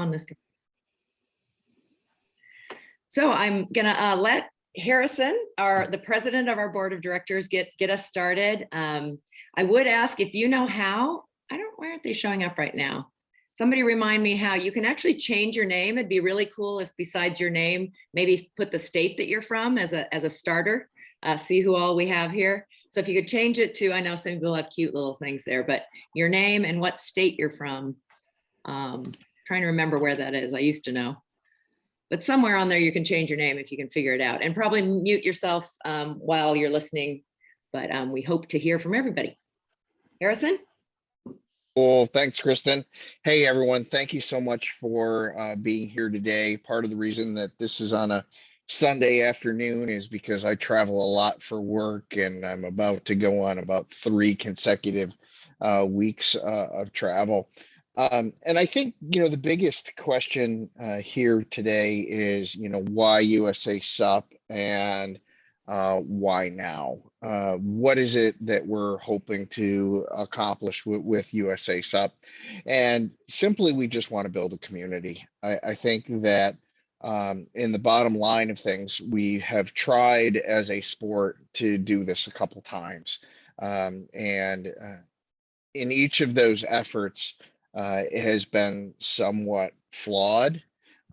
on this. So I'm gonna let Harrison, the president of our board of directors, get us started. I would ask if you know how. Why aren't they showing up right now? Somebody remind me how you can actually change your name. It'd be really cool if besides your name, maybe put the state that you're from as a starter. See who all we have here. So if you could change it to, I know some people have cute little things there, but your name and what state you're from. Trying to remember where that is. I used to know. But somewhere on there you can change your name if you can figure it out, and probably mute yourself while you're listening. But we hope to hear from everybody. Harrison? Well, thanks, Kristen. Hey, everyone. Thank you so much for being here today. Part of the reason that this is on a Sunday afternoon is because I travel a lot for work, and I'm about to go on about 3 consecutive weeks of travel. And I think, the biggest question here today is, why USA SUP and why now? What is it that we're hoping to accomplish with USA SUP? And simply, we just want to build a community. I think that in the bottom line of things, we have tried as a sport to do this a couple times. And in each of those efforts, it has been somewhat flawed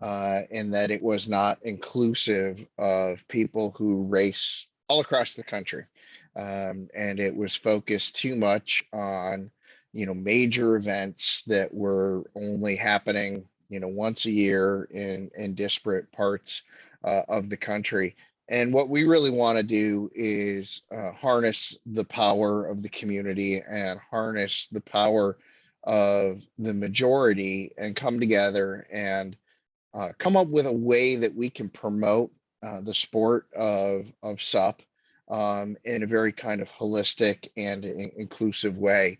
in that it was not inclusive of people who race all across the country. And it was focused too much on, major events that were only happening, once a year in disparate parts of the country. And what we really want to do is harness the power of the community and harness the power of the majority and come together and come up with a way that we can promote the sport of SUP in a very kind of holistic and inclusive way.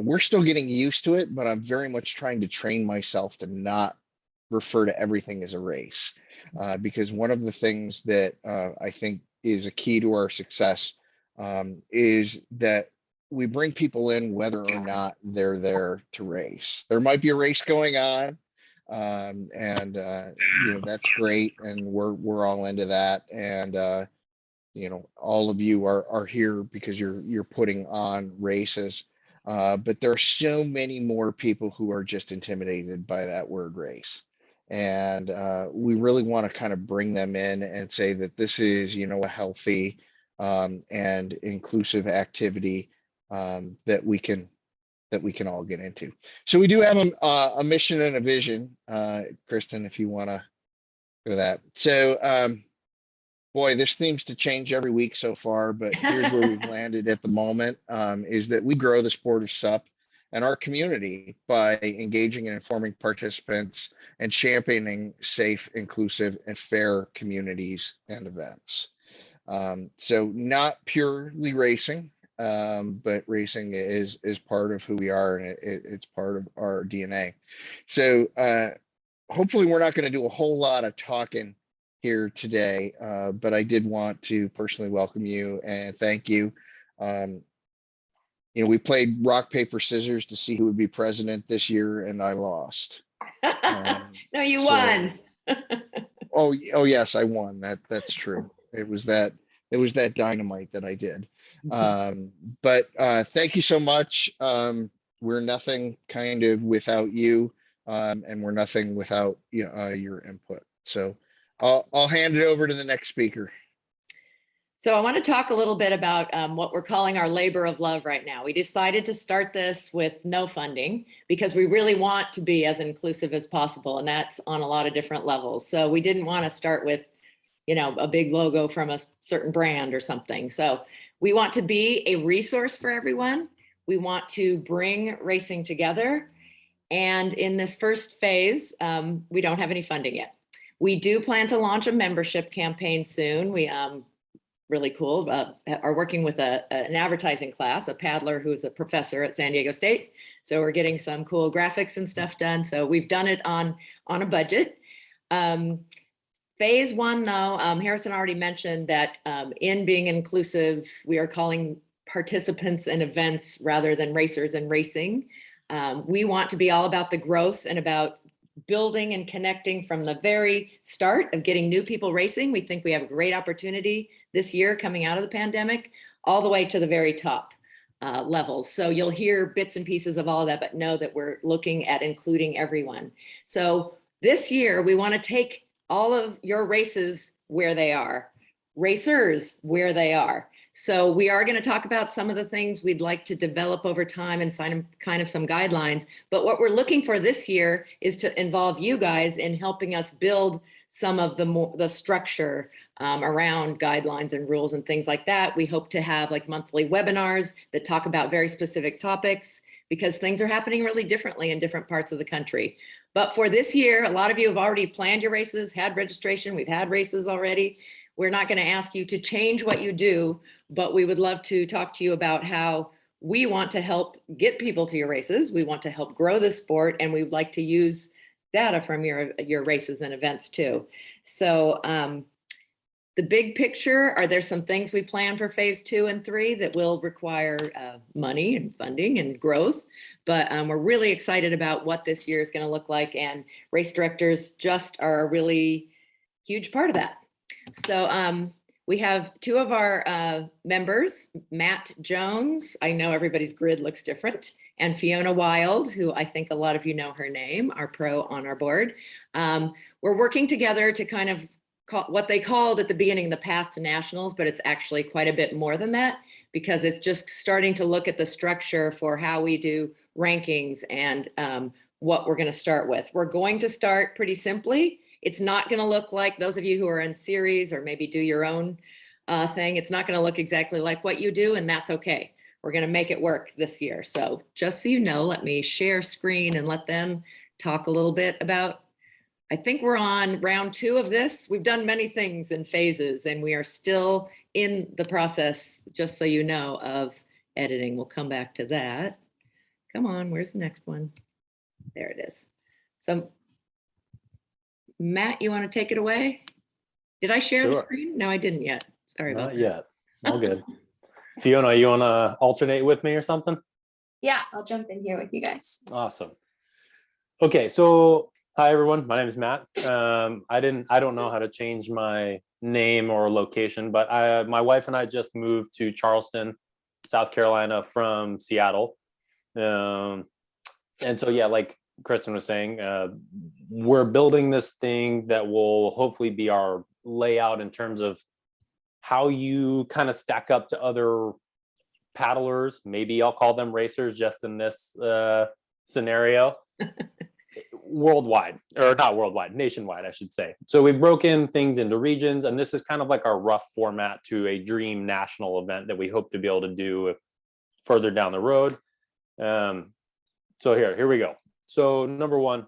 We're still getting used to it, but I'm very much trying to train myself to not refer to everything as a race, because one of the things that I think is a key to our success is that we bring people in whether or not they're there to race. There might be a race going on, and that's great, and we're all into that. And all of you are here because you're putting on races. But there are so many more people who are just intimidated by that word race. And we really want to kind of bring them in and say that this is, a healthy and inclusive activity that we can all get into. So we do have a mission and a vision, Kristen, if you want to go that. So boy, this seems to change every week so far, but here's where we've landed at the moment, is that we grow the sport of SUP and our community by engaging and informing participants and championing safe, inclusive, and fair communities and events. So not purely racing, but racing is part of who we are, and it's part of our DNA. So hopefully we're not going to do a whole lot of talking here today, but I did want to personally welcome you and thank you. We played rock, paper, scissors to see who would be president this year, and I lost. No, you won. Oh yes, I won. That's true. It was that dynamite that I did. But thank you so much. We're nothing kind of without you, and we're nothing without your input. So I'll hand it over to the next speaker. So I want to talk a little bit about what we're calling our labor of love right now. We decided to start this with no funding because we really want to be as inclusive as possible, and that's on a lot of different levels. So we didn't want to start with, a big logo from a certain brand or something. So we want to be a resource for everyone. We want to bring racing together. And in this first phase, we don't have any funding yet. We do plan to launch a membership campaign soon. We really cool, are working with an advertising class, a paddler who's a professor at San Diego State. So we're getting some cool graphics and stuff done. So we've done it on a budget. Phase 1, though, Harrison already mentioned that in being inclusive, we are calling participants and events rather than racers and racing. We want to be all about the growth and about building and connecting from the very start of getting new people racing. We think we have a great opportunity this year coming out of the pandemic, all the way to the very top levels. So you'll hear bits and pieces of all of that, but know that we're looking at including everyone. So this year, we want to take all of your races where they are, racers where they are. So we are going to talk about some of the things we'd like to develop over time and sign kind of some guidelines. But what we're looking for this year is to involve you guys in helping us build some of the structure around guidelines and rules and things like that. We hope to have like monthly webinars that talk about very specific topics, because things are happening really differently in different parts of the country. But for this year, a lot of you have already planned your races, had registration. We've had races already. We're not going to ask you to change what you do, but we would love to talk to you about how we want to help get people to your races. We want to help grow the sport, and we'd like to use data from your races and events too. So the big picture, are there some things we plan for phase 2 and 3 that will require money and funding and growth? But we're really excited about what this year is going to look like, and race directors just are a really huge part of that. So we have 2 of our members, Matt Jones. I know everybody's grid looks different. And Fiona Wild, who I think a lot of you know her name, our pro on our board. We're working together to kind of call what they called at the beginning the path to nationals, but it's actually quite a bit more than that, because it's just starting to look at the structure for how we do rankings and what we're going to start with. We're going to start pretty simply. It's not going to look like those of you who are in series or maybe do your own thing. It's not going to look exactly like what you do, and that's okay. We're going to make it work this year. So just so you know, let me share screen and let them talk a little bit about, I think we're on round 2 of this. We've done many things in phases, and we are still in the process, just so you know, of editing. We'll come back to that. Come on, where's the next one? There it is. So Matt, you want to take it away? Did I share the screen? No, I didn't yet. Sorry about that. Not yet. All good. Fiona, you want to alternate with me or something? Yeah, I'll jump in here with you guys. Awesome. Okay, so hi everyone. My name is Matt. I don't know how to change my name or location, but my wife and I just moved to Charleston, South Carolina from Seattle. And so yeah, like Kristen was saying, we're building this thing that will hopefully be our layout in terms of how you kind of stack up to other paddlers. Maybe I'll call them racers just in this scenario. Worldwide, or not worldwide, nationwide, I should say. So we've broken things into regions, and this is kind of like our rough format to a dream national event that we hope to be able to do further down the road. So here we go. So number 1,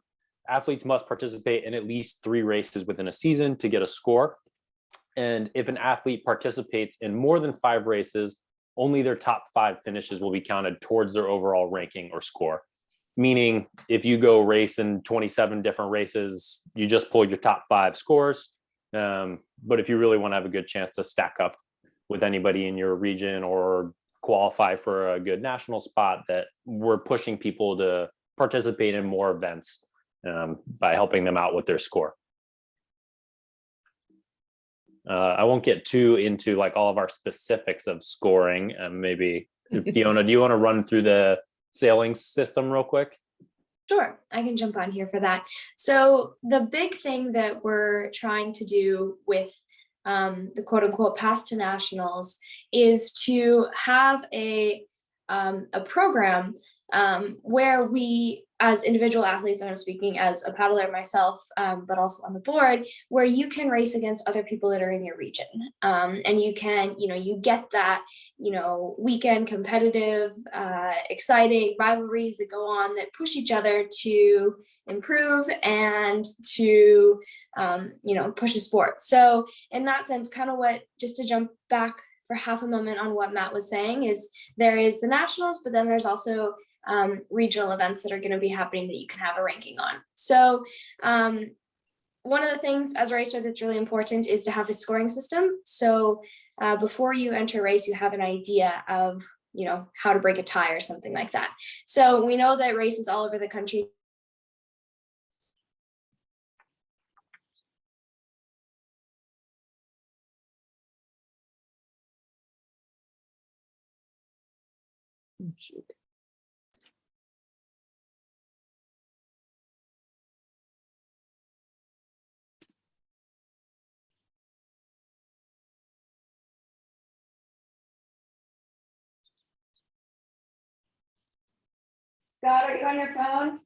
athletes must participate in at least 3 races within a season to get a score. And if an athlete participates in more than 5 races, only their top 5 finishes will be counted towards their overall ranking or score. Meaning if you go race in 27 different races, you just pull your top 5 scores. But if you really want to have a good chance to stack up with anybody in your region or qualify for a good national spot, that we're pushing people to participate in more events by helping them out with their score. I won't get too into like all of our specifics of scoring. Maybe Fiona, do you want to run through the sailing system real quick? Sure, I can jump on here for that. So the big thing that we're trying to do with the quote unquote path to nationals is to have a program where we, as individual athletes, and I'm speaking as a paddler myself, but also on the board, where you can race against other people that are in your region. And you can, you get that, weekend competitive, exciting rivalries that go on that push each other to improve and to, push the sport. So in that sense, kind of just to jump back for half a moment on what Matt was saying, is there is the nationals, but then there's also regional events that are going to be happening that you can have a ranking on. So one of the things as a racer that's really important is to have a scoring system. So before you enter a race, you have an idea of, how to break a tie or something like that. So we know that races all over the country Oh, shoot. Scott, are you on your phone?